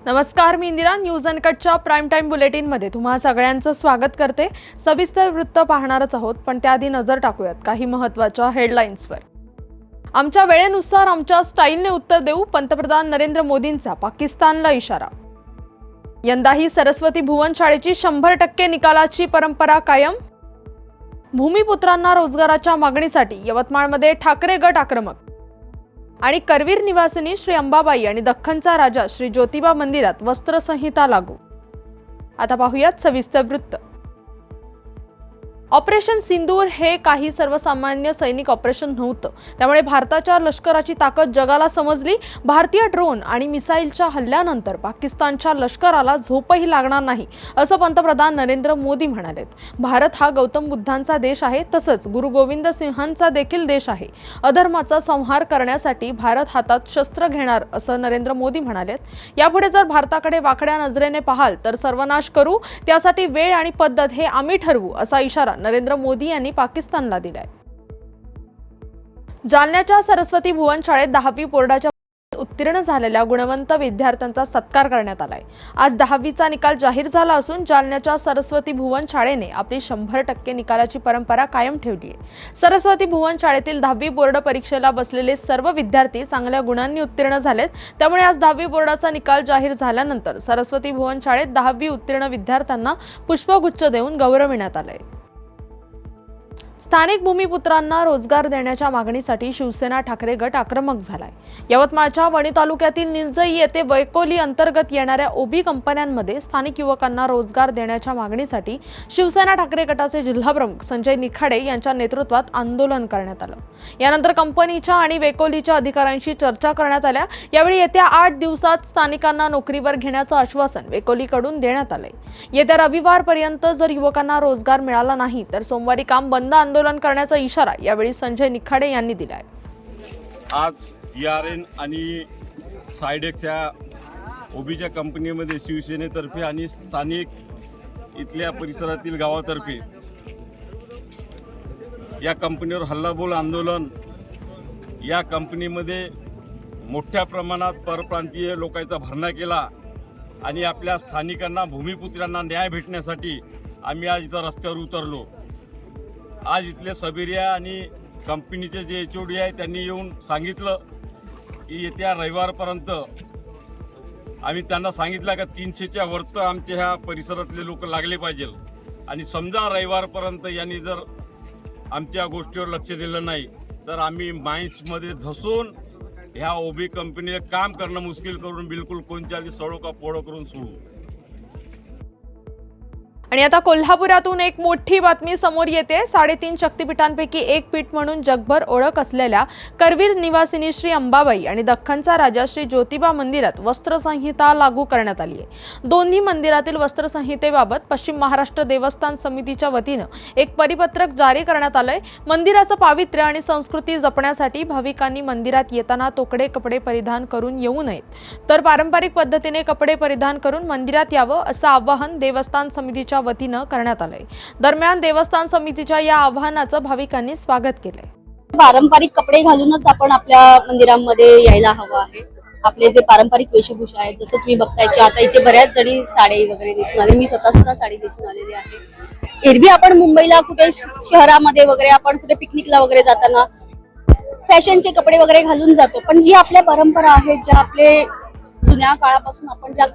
नमस्कार, मी Indira. News अनकटच्या prime time बुलेटिनमध्ये तुम्हा सगळ्यांचं स्वागत करते. सविस्तर वृत्त पाहणारच आहोत, पण त्याआधी नजर टाकूयात काही महत्त्वाच्या हेडलाईन्सवर. आमच्या वेळेनुसार आमच्या स्टाईलने उत्तर देऊ, पंतप्रधान नरेंद्र मोदींचा पाकिस्तानला इशारा. यंदाही सरस्वती भुवन शाळेची 100% निकालाची परंपरा कायम. भूमिपुत्रांना रोजगाराच्या मागणीसाठी यवतमाळमध्ये ठाकरे गट आक्रमक. आणि करवीर निवासिनी श्री अंबाबाई आणि दख्खनचा राजा श्री ज्योतिबा मंदिरात वस्त्रसंहिता लागू. आता पाहूयात सविस्तर वृत्त. ऑपरेशन सिंदूर हे काही सर्वसामान्य सैनिक ऑपरेशन नव्हतं. त्यामुळे भारताच्या लष्कराची ताकद जगाला समजली. भारतीय ड्रोन आणि मिसाईलच्या हल्ल्यानंतर पाकिस्तानच्या लष्कराला झोपही लागणार नाही, असं पंतप्रधान नरेंद्र मोदी म्हणालेत. भारत हा गौतम बुद्धांचा देश आहे, तसंच गुरु गोविंद सिंहांचा देखील देश आहे. अधर्माचा संहार करण्यासाठी भारत हातात शस्त्र घेणार, असं नरेंद्र मोदी म्हणालेत. यापुढे जर भारताकडे वाकड्या नजरेने पाहाल तर सर्वनाश करू. त्यासाठी वेळ आणि पद्धत हे आम्ही ठरवू, असा इशारा नरेंद्र मोदी यांनी पाकिस्तानला दिलाय. जालन्याच्या सरस्वती भुवन शाळेत 10वी बोर्डाच्या उत्तीर्ण झालेल्या गुणवंत विद्यार्थ्यांचा सत्कार करण्यात आलाय. आज 10वीचा निकाल जाहीर झाला असून जालन्याच्या सरस्वती भुवन शाळेने आपली 100% निकालाची परंपरा कायम ठेवली आहे. सरस्वती भुवन शाळेतील 10वी बोर्ड परीक्षेला बसलेले सर्व विद्यार्थी चांगल्या गुणांनी उत्तीर्ण झालेत. त्यामुळे आज 10वी बोर्डाचा निकाल जाहीर झाल्यानंतर सरस्वती भुवन शाळेत 10वी उत्तीर्ण विद्यार्थ्यांना पुष्पगुच्छ देऊन गौरविण्यात आलंय. स्थानिक भूमिपुत्रांना रोजगार देण्याच्या मागणीसाठी शिवसेना ठाकरे गट आक्रमक झालाय. यवतमाळच्या वणी तालुक्यातील निलजई येथे वैकोली अंतर्गत येणाऱ्या ओबी कंपन्यांमध्ये स्थानिक युवकांना रोजगार देण्याच्या मागणीसाठी शिवसेना ठाकरे गटाचे जिल्हाप्रमुख संजय निखाडे यांच्या नेतृत्वात आंदोलन करण्यात आलं. यानंतर कंपनीच्या आणि वैकोलीच्या अधिकाऱ्यांशी चर्चा करण्यात आल्या. यावेळी येत्या 8 दिवसात स्थानिकांना नोकरीवर घेण्याचं आश्वासन वैकोलीकडून देण्यात आलंय. येत्या रविवारपर्यंत जर युवकांना रोजगार मिळाला नाही तर सोमवारी काम बंद आंदोलन करण्याचा इशारा यावेळी संजय निखाडे यांनी दिलाय. आज GRN आणि सायडेक्स या ओबीच्या कंपनीमध्ये शिवसेनेतर्फे आणि स्थानिक इथल्या परिसरातील गावातर्फे या कंपनीवर हल्लाबोल आंदोलन. या कंपनीमध्ये मोठ्या प्रमाणात परप्रांतीय लोकांचा भरणा केला आणि आपल्या स्थानिकांना भूमिपुत्रांना न्याय भेटण्यासाठी आम्ही आज इथं रस्त्यावर उतरलो. आज इथले सबेरिया आणि कंपनीचे जे HOD आहे त्यांनी येऊन सांगितलं की येत्या रविवारपर्यंत आम्ही त्यांना सांगितलं का 300च्या वरती आमच्या ह्या परिसरातले लोक लागले पाहिजे. आणि समजा रविवारपर्यंत यांनी जर आमच्या गोष्टीवर लक्ष दिलं नाही तर आम्ही माइन्समध्ये धसून ह्या ओबी कंपनीला काम करणं मुश्किल करून बिलकुल कोणत्याही सडो का पोळो करून सोडू. आणि आता कोल्हापुरातून एक मोठी बातमी समोर येते. 3.5 शक्तिपीठांपैकी एक पीठ म्हणून जगभर ओळख असलेल्या करवीर निवासिनी श्री अंबाबाई आणि दख्खनचा राजा श्री ज्योतिबा मंदिरात वस्त्रसंहिता लागू करण्यात आली आहे. दोन्ही मंदिरातील वस्त्रसंहितेबाबत पश्चिम महाराष्ट्र देवस्थान समितीच्या वतीनं एक परिपत्रक जारी करण्यात आलंय. मंदिराचं पावित्र्य आणि संस्कृती जपण्यासाठी भाविकांनी मंदिरात येताना तोकडे कपडे परिधान करून येऊ नयेत, तर पारंपरिक पद्धतीने कपडे परिधान करून मंदिरात यावं, असं आवाहन देवस्थान समितीच्या वतीनं करण्यात आलंय. दरम्यान देवस्थान समितीच्या या आवाहनाचं भाविकांनी स्वागत केलंय. पारंपरिक कपडे घालूनच आपण आपल्या मंदिरांमध्ये यायला हवं आहे. आपले जे पारंपरिक वेशभूषा आहेत, जसं तुम्ही बघताय की आता इथे बऱ्याच जणी साडी वगैरे दिसून आले. मी स्वतः साडी दिसून आलेली आहे. एरवी आपण मुंबईला कुठे शहरामध्ये वगैरे आपण कुठे पिकनिकला वगैरे जाताना फॅशनचे कपडे वगैरे घालून जातो, पण जी आपल्या परंपरा आहेत, ज्या आपले जुन्या काळापासून आपण ज्या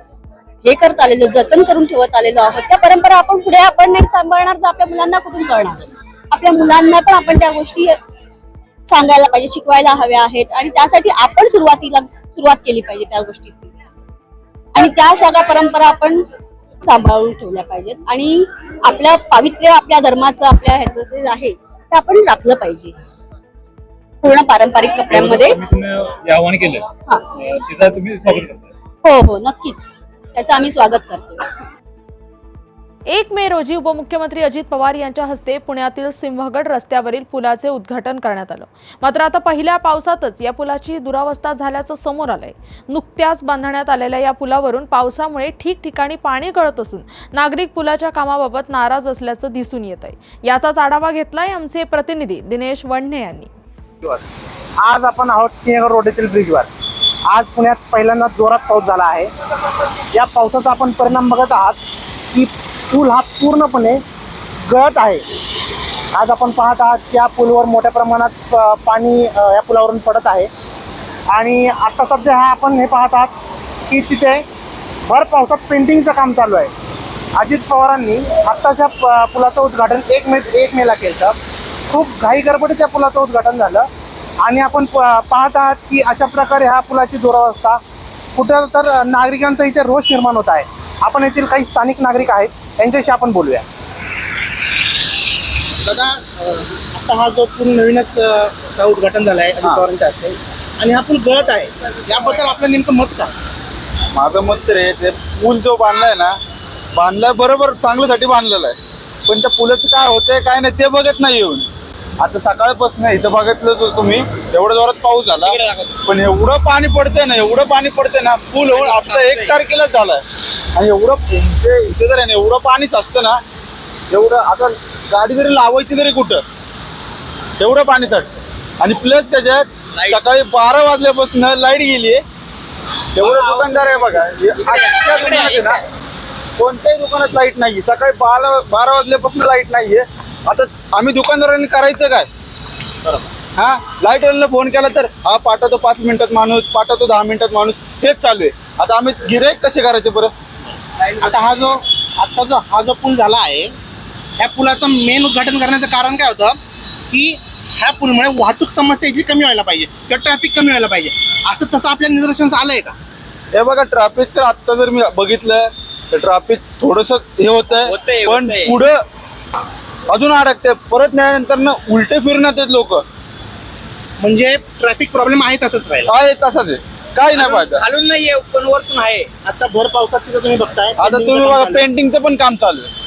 हे करत आलेलो, जतन करून ठेवत आलेलो आहोत, त्या परंपरा आपण पुढे आपण नाही सांभाळणार तर आपल्या मुलांना कुठून कळणार. आपल्या मुलांना पण आपण त्या गोष्टी सांगायला पाहिजे, शिकवायला हव्या आहेत. आणि त्यासाठी आपण सुरुवात केली पाहिजे त्या गोष्टीची. आणि त्या सगळ्या परंपरा आपण सांभाळून ठेवल्या पाहिजेत. आणि आपलं पावित्र्य, आपल्या धर्माचं, आपल्या ह्याचं जे आहे ते आपण राखलं पाहिजे पूर्ण पारंपरिक कपड्यांमध्ये. आवाहन केलं, तुम्ही स्वागत करता. हो, नक्कीच त्याचं आम्ही स्वागत करतो. 1 मे रोजी उपमुख्यमंत्री अजित पवार यांच्या हस्ते पुण्यातील सिंहगड रस्त्यावरील पुलाचे उद्घाटन करण्यात आलं. मात्र आता पहिल्या पावसातच या पुलाची दुरावस्था झाल्याचं समोर आलंय. नुकत्याच बांधण्यात आलेल्या या पुलावरून पावसामुळे ठिकठिकाणी पाणी गळत असून नागरिक पुलाच्या कामाबाबत नाराज असल्याचं दिसून येत आहे. याचाच आढावा घेतलाय आमचे प्रतिनिधी दिनेश वडणे यांनी. आज आपण आहोत सिंहगड रोड येथील ब्रिजवर. आज पुण्यात पहिल्यांदा जोरात पाऊस झाला आहे. या पावसाचा आपण परिणाम बघत आहात की पूल हा पूर्णपणे गळत आहे. आज आपण पाहत आहात की या पूलवर मोठ्या प्रमाणात पाणी या पुलावरून पडत आहे. आणि आता सध्या आपण हे पाहत आहात की तिथे भर पावसात पेंटिंगचं काम चालू आहे. अजित पवारांनी आत्ताच्या पुलाचं उद्घाटन 1 मेला केलं. खूप घाई गडबडीत त्या पुलाचं उद्घाटन झालं आणि आपण पाहत आहात की अशा प्रकारे ह्या पुलाची दुरावस्था कुठं तर नागरिकांचा इथे रोष निर्माण होत आहे. आपण येथील काही स्थानिक नागरिक आहेत त्यांच्याशी आपण बोलूया. दादा, आता हा जो पूल नवीनच उद्घाटन झालं आहे अजित पवारांच्या हस्ते आणि हा पूल गळत आहे, याबद्दल आपलं नेमकं मत काय? माझं मत तर आहे, ते पूल जो बांधलाय ना, बांधलाय बरोबर चांगल्यासाठी बांधलेला आहे. पण त्या पुलाचं काय होतंय काय नाही ते बघत नाही येऊन. आता सकाळपासून इथं बघितलं तर तुम्ही एवढं जोरात पाऊस झाला, पण एवढं पाणी पडतंय ना पूल आता 1 तारखेलाच झालाय. आणि एवढं इथे जर आहे ना एवढं पाणीच असतं ना, एवढं आता गाडी जरी लावायची तरी कुठं एवढं पाणी साठतं. आणि प्लस त्याच्यात सकाळी 12 वाजल्यापासून लाईट गेली. एवढं दुकानदार आहे बघा, अख्ख्या दुकानात आहे ना कोणत्याही दुकानात लाईट नाही. सकाळी 12 वाजल्यापासून लाईट नाहीये. आता आम्ही दुकानदारांनी करायचं काय? हा, लाईट वाल्याला फोन केला तर हा पाठवतो 5 मिनिटात माणूस, पाठवतो 10 मिनिटात माणूस, हेच चालू आहे. आता आम्ही गिऱ्हाईक कसे करायचे बरं? आता हा जो पूल झाला आहे, ह्या पुलाचं मेन उद्घाटन करण्याचं कारण काय होतं की ह्या पूलमुळे वाहतूक समस्या जी कमी व्हायला पाहिजे किंवा ट्रॅफिक कमी व्हायला पाहिजे, असं तसं आपल्या निदर्शनास आलंय का? हे बघा, ट्रॅफिक तर आत्ता जर मी बघितलं तर ट्रॅफिक थोडंसं हे होतंय, पण पुढं अजून अडकते. परत न्यायानंतर ना उलटे फिरण्यात आहेत लोक. म्हणजे ट्रॅफिक प्रॉब्लेम आहे तसंच राहिला काय तसंच आहे, काही नाही पाहिजे. खालून नाहीये पण वरतून आहे. आता भर पावसात तिथं तुम्ही बघताय, आता तुम्ही बघा पेंटिंगचं पण काम चालू आहे.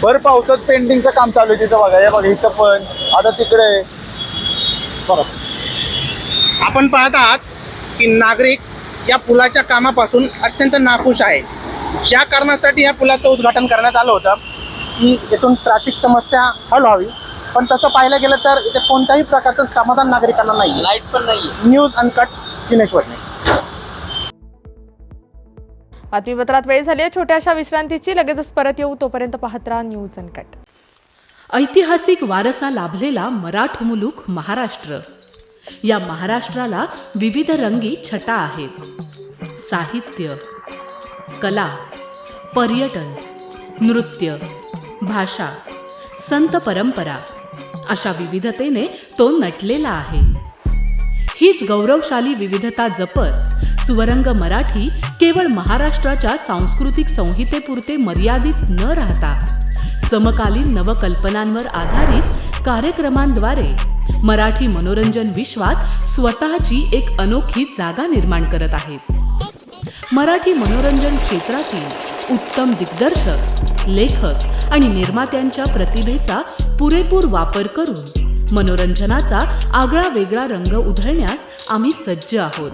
भर पावसात पेंटिंगचं काम चालू आहे तिथं बघा. हे बघा इथं पण, आता तिकडे. आपण पाहत आहात की नागरिक या पुलाच्या कामापासून अत्यंत नाखुश आहे. ज्या कारणासाठी या पुलाचं उद्घाटन करण्यात आलं होतं की येथून ट्रॅफिक समस्या हल व्हावी, पण तसं पाहिलं गेलं तर इथे कोणत्याही प्रकारचं समाधान नागरिकांना नाही. लाईट पण नाही. News uncut, Dinesh Vadne. बातमीपत्रात वेळ झाली आहे छोट्याशा विश्रांतीची. लगेचच परत येऊ, तोपर्यंत पाहत राहा न्यूज अनकट. ऐतिहासिक वारसा लाभलेला मराठ मुलूक महाराष्ट्र. या महाराष्ट्राला विविध रंगी छटा आहेत. साहित्य, कला, पर्यटन, नृत्य, भाषा, संत परंपरा अशा विविधतेने तो नटलेला आहे. हीच गौरवशाली विविधता जपत सुवरंग मराठी केवळ महाराष्ट्राच्या सांस्कृतिक संहितेपुरते मर्यादित न राहता समकालीन नवकल्पनांवर आधारित कार्यक्रमांद्वारे मराठी मनोरंजन विश्वात स्वतःची एक अनोखी जागा निर्माण करत आहेत. मराठी मनोरंजन क्षेत्रातील उत्तम दिग्दर्शक, लेखक आणि निर्मात्यांच्या प्रतिभेचा पुरेपूर वापर करून मनोरंजनाचा आगळा वेगळा रंग उधळण्यास आम्ही सज्ज आहोत.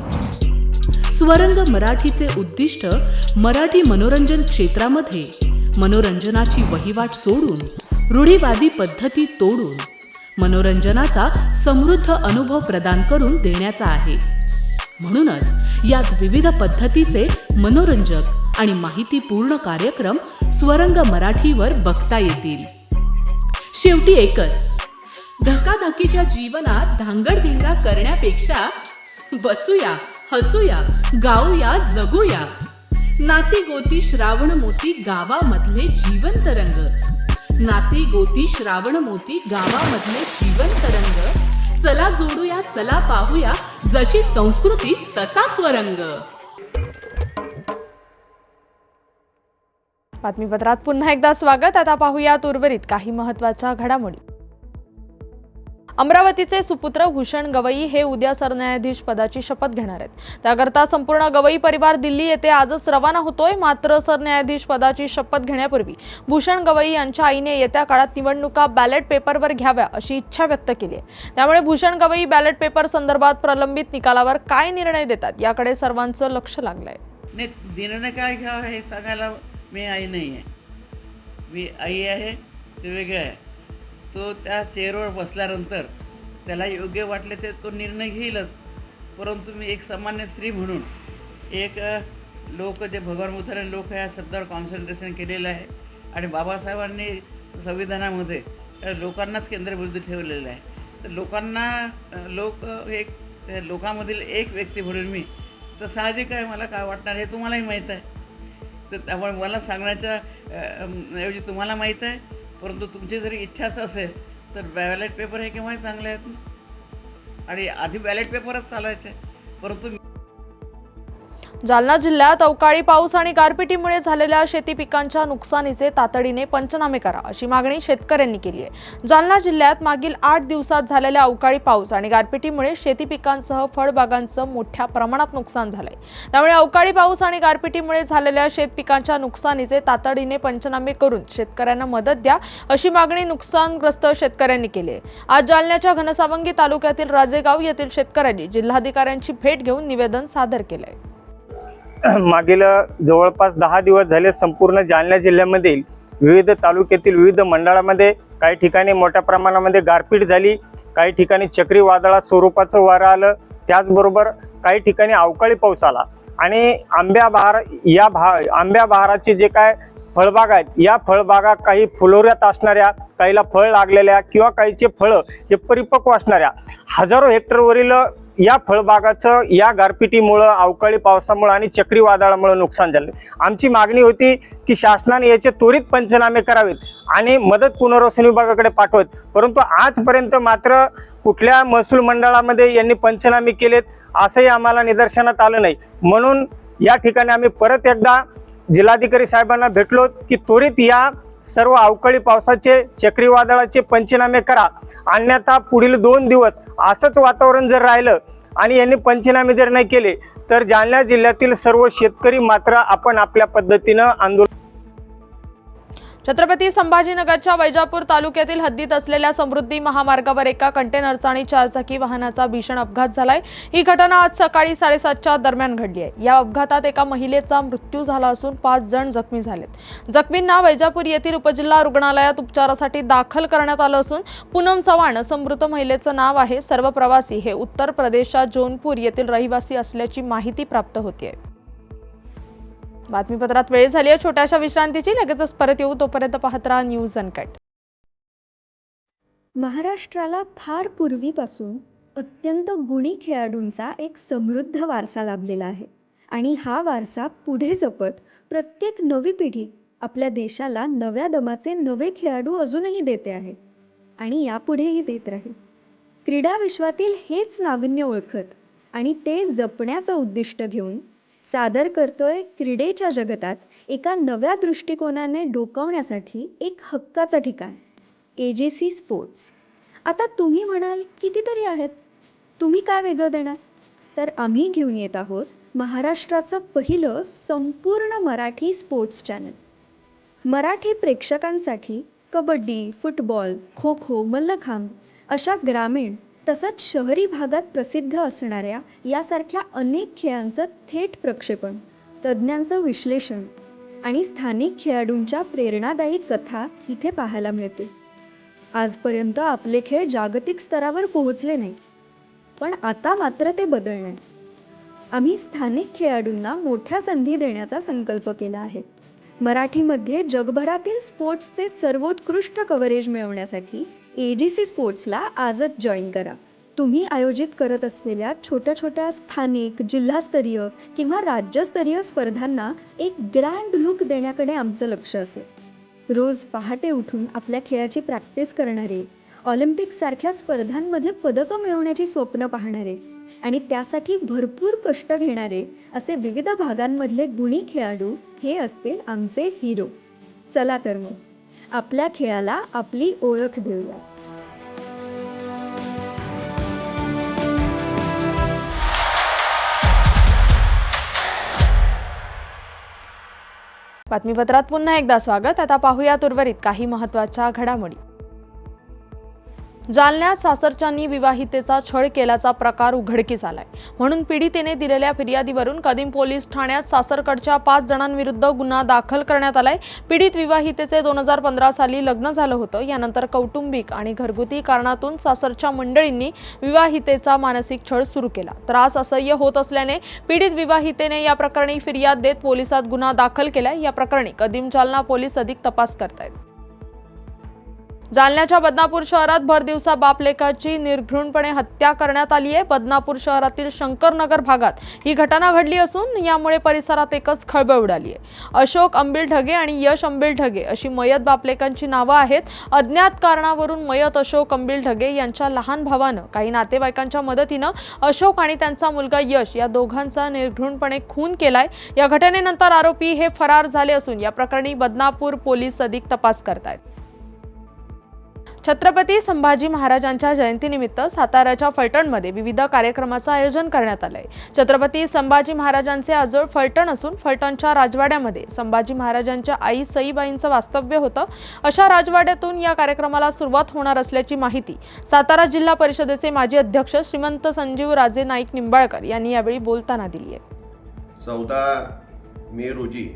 स्वरंग मराठीचे उद्दिष्ट मराठी मनोरंजन क्षेत्रामध्ये मनोरंजनाची वहिवाट सोडून, रूढीवादी पद्धती तोडून मनोरंजनाचा समृद्ध अनुभव प्रदान करून देण्याचा आहे. म्हणूनच यात विविध पद्धतीचे मनोरंजक आणि माहितीपूर्ण कार्यक्रम स्वरंग मराठीवर बघता येतील. शेवटी एकच, धकाधकीच्या जीवनात धांगडधिंगा करण्यापेक्षा बसूया, हसूया, गाऊया, जगूया. नाती गोती श्रावण मोती गावामधले जिवंत रंग. नाती गोती श्रावण मोती गावामधले जिवंत रंग. चला जोडूया, चला पाहूया, जशी संस्कृती तसा स्वरंग. बातमीपत्रात पुन्हा एकदा स्वागत. आता पाहूयात उर्वरित काही महत्त्वाच्या घडामोडी. अमरावतीचे सुपुत्र भूषण गवई हे उद्या सरन्यायाधीश पदाची शपथ घेणार आहेत. त्याकरता संपूर्ण गवई परिवार दिल्ली येथे आजच रवाना होतोय. मात्र सरन्यायाधीश पदाची शपथ घेण्यापूर्वी भूषण गवई यांच्या आईने येत्या काळात निवडणुका बॅलेट पेपरवर घ्याव्या अशी इच्छा व्यक्त केली आहे. त्यामुळे भूषण गवई बॅलेट पेपर संदर्भात प्रलंबित निकालावर काय निर्णय देतात याकडे सर्वांचं लक्ष लागलंय. निर्णय काय घ्यावा हे सांगायला मी आई नाही आहे. मी आई आहे ते वेगळं आहे. तो त्या चेअरवर बसल्यानंतर त्याला योग्य वाटले ते तो निर्णय घेईलच. परंतु मी एक सामान्य स्त्री म्हणून एक लोक जे भगवान बुद्धाने लोक ह्या शब्दावर कॉन्सन्ट्रेशन केलेलं आहे आणि बाबासाहेबांनी संविधानामध्ये लोकांनाच केंद्रबिंदू ठेवलेलं आहे. तर लोकांना लोकांमधील एक व्यक्ती म्हणून मी तर साहजिक आहे मला काय वाटणार हे तुम्हालाही माहीत आहे. तर त्यामुळे मला सांगण्याच्या ऐवजी तुम्हाला माहीत आहे, परंतु तुमची जरी इच्छाच असेल तर बॅलेट पेपर हे केव्हाही चांगले आहेत ना, आणि आधी बॅलेट पेपरच चालायचे. परंतु जालना जिल्ह्यात अवकाळी पाऊस आणि गारपिटीमुळे झालेल्या शेती पिकांच्या नुकसानीचे तातडीने पंचनामे करा अशी मागणी शेतकऱ्यांनी केली आहे. जालना जिल्ह्यात मागील 8 दिवसात झालेल्या अवकाळी पाऊस आणि गारपिटीमुळे शेती पिकांसह फळबागांचं मोठ्या प्रमाणात नुकसान झालंय. त्यामुळे अवकाळी पाऊस आणि गारपिटीमुळे झालेल्या शेत पिकांच्या नुकसानीचे तातडीने पंचनामे करून शेतकऱ्यांना मदत द्या अशी मागणी नुकसानग्रस्त शेतकऱ्यांनी केली आहे. आज जालन्याच्या घनसावंगी तालुक्यातील राजेगाव येथील शेतकऱ्यांनी जिल्हाधिकाऱ्यांची भेट घेऊन निवेदन सादर केलंय. मागील जवळपास 10 दिवस झाले संपूर्ण जालना जिल्ह्यामधील विविध तालुक्यातील विविध मंडळामध्ये काही ठिकाणी मोठ्या प्रमाणामध्ये गारपीट झाली, काही ठिकाणी चक्रीवादळा स्वरूपाचं वारं आलं, त्याचबरोबर काही ठिकाणी अवकाळी पाऊस आला आणि आंब्या बहाराचे जे काय फळबाग आहेत या फळबागा काही फुलोऱ्यात असणाऱ्या, काहीला फळ लागलेल्या किंवा काहीचे फळं हे परिपक्व असणाऱ्या हजारो हेक्टरवरील या फळबागाचं या गारपिटीमुळं, अवकाळी पावसामुळे आणि चक्रीवादळामुळे नुकसान झालं. आमची मागणी होती की शासनाने याचे त्वरित पंचनामे करावेत आणि मदत पुनर्वसन विभागाकडे पाठवत, परंतु आजपर्यंत मात्र कुठल्या महसूल मंडळामध्ये यांनी पंचनामे केलेत असंही आम्हाला निदर्शनात आलं नाही. म्हणून या ठिकाणी आम्ही परत एकदा जिल्हाधिकारी साहेबांना भेटलो की त्वरित या सर्व अवकाळी पावसाचे, चक्रीवादळाचे पंचनामे करा, अन्यथा पुढील 2 दिवस असंच वातावरण जर राहिलं आणि यांनी पंचनामे जर नाही केले तर जालना जिल्ह्यातील सर्व शेतकरी मात्र आपण आपल्या पद्धतीनं आंदोलन. छत्रपती संभाजीनगरच्या वैजापूर तालुक्यातील हद्दीत असलेल्या समृद्धी महामार्गावर एका कंटेनरचा आणि 4 चाकी वाहनाचा भीषण अपघात झालाय. ही घटना आज सकाळी 7:30च्या दरम्यान घडली आहे. या अपघातात एका महिलेचा मृत्यू झाला असून 5 जण जखमी झालेत. जखमींना वैजापूर येथील उपजिल्हा रुग्णालयात उपचारासाठी दाखल करण्यात आलं असून पूनम चव्हाण असं मृत महिलेचं नाव आहे. सर्व प्रवासी हे उत्तर प्रदेशच्या जौनपूर येथील रहिवासी असल्याची माहिती प्राप्त होतीये. बातमीपत्रात वेळ झाली आहे छोट्याशा विश्रांतीची. लगेचच परत येऊ, तोपर्यंत पाहत राहा न्यूज अनकट. महाराष्ट्राला फार पूर्वीपासून अत्यंत गुणी खेळाडूंचा एक समृद्ध वारसा लाभलेला आहे आणि हा वारसा पुढे जपत प्रत्येक नवी पिढी आपल्या देशाला नव्या दमाचे नवे खेळाडू अजूनही देते आहे आणि यापुढेही देत राहील. क्रीडा विश्वातील हेच नाविन्य ओळखत आणि ते जपण्याचं उद्दिष्ट घेऊन सादर करतोय क्रीडेच्या जगतात एका नव्या दृष्टिकोनाने डोकावण्यासाठी एक हक्काचं ठिकाण, AJC स्पोर्ट्स. आता तुम्ही म्हणाल कितीतरी आहेत, तुम्ही काय वेगळं देणार? तर आम्ही घेऊन येत आहोत महाराष्ट्राचं पहिलं संपूर्ण मराठी स्पोर्ट्स चॅनल. मराठी प्रेक्षकांसाठी कबड्डी, फुटबॉल, खो खो, मल्लखांब अशा ग्रामीण तसंच शहरी भागात प्रसिद्ध असणाऱ्या यासारख्या अनेक खेळांचं थेट प्रक्षेपण, तज्ज्ञांचं विश्लेषण आणि स्थानिक खेळाडूंच्या प्रेरणादायी कथा इथे पाहायला मिळते. आजपर्यंत आपले खेळ जागतिक स्तरावर पोहोचले नाही, पण आता मात्र ते बदलणार. आम्ही स्थानिक खेळाडूंना मोठ्या संधी देण्याचा संकल्प केला आहे. मराठीमध्ये जगभरातील स्पोर्ट्सचे सर्वोत्कृष्ट कव्हरेज मिळवण्यासाठी AJC स्पोर्ट्सला आजच जॉईन करा. तुम्ही आयोजित करत असलेल्या छोट्या छोट्या स्थानिक, जिल्हास्तरीय किंवा राज्यस्तरीय स्पर्धांना एक ग्रँड लुक देण्याकडे आमचं लक्ष असेल. रोज पहाटे उठून आपल्या खेळाची प्रॅक्टिस करणारे, ऑलिम्पिकसारख्या स्पर्धांमध्ये पदकं मिळवण्याची स्वप्न पाहणारे आणि त्यासाठी भरपूर कष्ट घेणारे असे विविध भागांमधले गुणी खेळाडू हे असतील आमचे हिरो. चला तर मग आपल्या खेळाला आपली ओळख देऊया. बातमीपत्रात पुन्हा एकदा स्वागत. आता पाहूयात उर्वरित काही महत्त्वाच्या घडामोडी. जालन्यात सासरच्यांनी विवाहितेचा छळ केल्याचा प्रकार उघडकीस आलाय. म्हणून पीडितेने दिलेल्या फिर्यादीवरून कदीम पोलीस ठाण्यात सासरकडच्या 5 जणांविरुद्ध गुन्हा दाखल करण्यात आलाय. पीडित विवाहितेचे 2015 साली लग्न झालं होतं. यानंतर कौटुंबिक आणि घरगुती कारणातून सासरच्या मंडळींनी विवाहितेचा मानसिक छळ सुरू केला. त्रास असह्य होत असल्याने पीडित विवाहितेने या प्रकरणी फिर्याद देत पोलिसात गुन्हा दाखल केलाय. या प्रकरणी कदीम जालना पोलीस अधिक तपास करतायत. जालन्याच्या बदनापूर शहरात भर दिवसा बाप लेकाची निर्घृणपणे हत्या करण्यात आली आहे. बदनापूर शहरातील शंकरनगर भागात ही घटना घडली असून यामुळे परिसरात एकच खळबळ उडाली आहे. अशोक अंबिल ढगे आणि यश अंबिल ढगे अशी मयत बापलेकांची नावं आहेत. अज्ञात कारणावरून मयत अशोक अंबिल ढगे यांच्या लहान भावानं काही नातेवाईकांच्या मदतीनं अशोक आणि त्यांचा मुलगा यश या दोघांचा निर्घृणपणे खून केलाय. या घटनेनंतर आरोपी हे फरार झाले असून या प्रकरणी बदनापूर पोलीस अधिक तपास करतायत. छत्रपती संभाजी महाराजांच्या जयंतीनिमित्त साताऱ्याच्या फलटणमध्ये विविध कार्यक्रमाचं आयोजन करण्यात आलंय. छत्रपती संभाजी महाराजांचे आजोळ फलटण असून फलटणच्या राजवाड्यामध्ये संभाजी महाराजांच्या आई सईबाईंचं वास्तव्य होतं. अशा राजवाड्यातून या कार्यक्रमाला सुरुवात होणार असल्याची माहिती सातारा जिल्हा परिषदेचे माजी अध्यक्ष श्रीमंत संजीव राजे नाईक निंबाळकर यांनी यावेळी बोलताना दिली आहे. 14 मे रोजी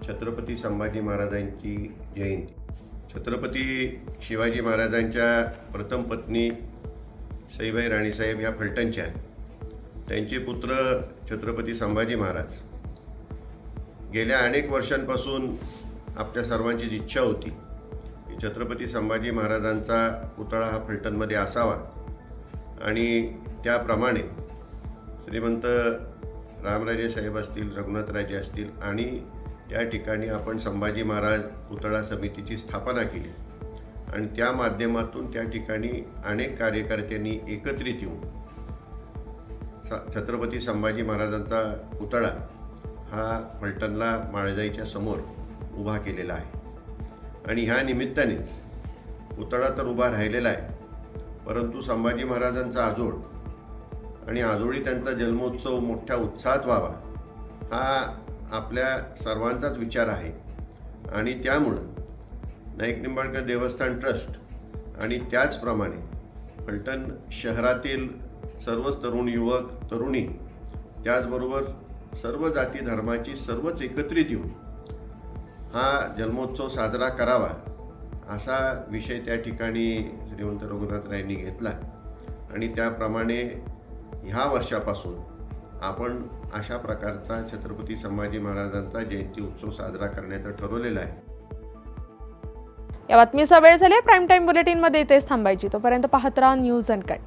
छत्रपती संभाजी महाराजांची जयंती. छत्रपती शिवाजी महाराजांच्या प्रथम पत्नी सईबाई राणीसाहेब या फलटणच्या, त्यांचे पुत्र छत्रपती संभाजी महाराज गेल्या अनेक वर्षांपासून आपल्या सर्वांचीच इच्छा होती की छत्रपती संभाजी महाराजांचा पुतळा हा फलटणमध्ये असावा आणि त्याप्रमाणे श्रीमंत रामराजे साहेब असतील, रघुनाथराजे असतील आणि त्या ठिकाणी आपण संभाजी महाराज पुतळा समितीची स्थापना केली आणि त्या माध्यमातून त्या ठिकाणी अनेक कार्यकर्त्यांनी एकत्रित येऊन छत्रपती संभाजी महाराजांचा पुतळा हा फलटणला माळजाईच्या समोर उभा केलेला आहे. आणि ह्या निमित्तानेच पुतळा तर उभा राहिलेला आहे, परंतु संभाजी महाराजांचा आजोळ आणि आजोळी त्यांचा जन्मोत्सव मोठ्या उत्साहात व्हावा हा आपल्या सर्वांचाच विचार आहे. आणि त्यामुळं नाईक निंबाळकर देवस्थान ट्रस्ट आणि त्याचप्रमाणे फलटण शहरातील सर्वच तरुण युवक तरुणी, त्याचबरोबर सर्व जाती धर्माची सर्वच एकत्रित येऊन हा जन्मोत्सव साजरा करावा असा विषय त्या ठिकाणी श्रीमंत रघुनाथरायांनी घेतला आणि त्याप्रमाणे ह्या वर्षापासून आपण अशा प्रकारचा छत्रपती संभाजी महाराजांचा जयंती उत्सव साजरा करण्याचं ठरवलेला आहे. या बातमीचा वेळ झाली. प्राईम टाइम बुलेटिनमध्ये इथेच थांबायची. तोपर्यंत पाहत राहा न्यूज अनकट.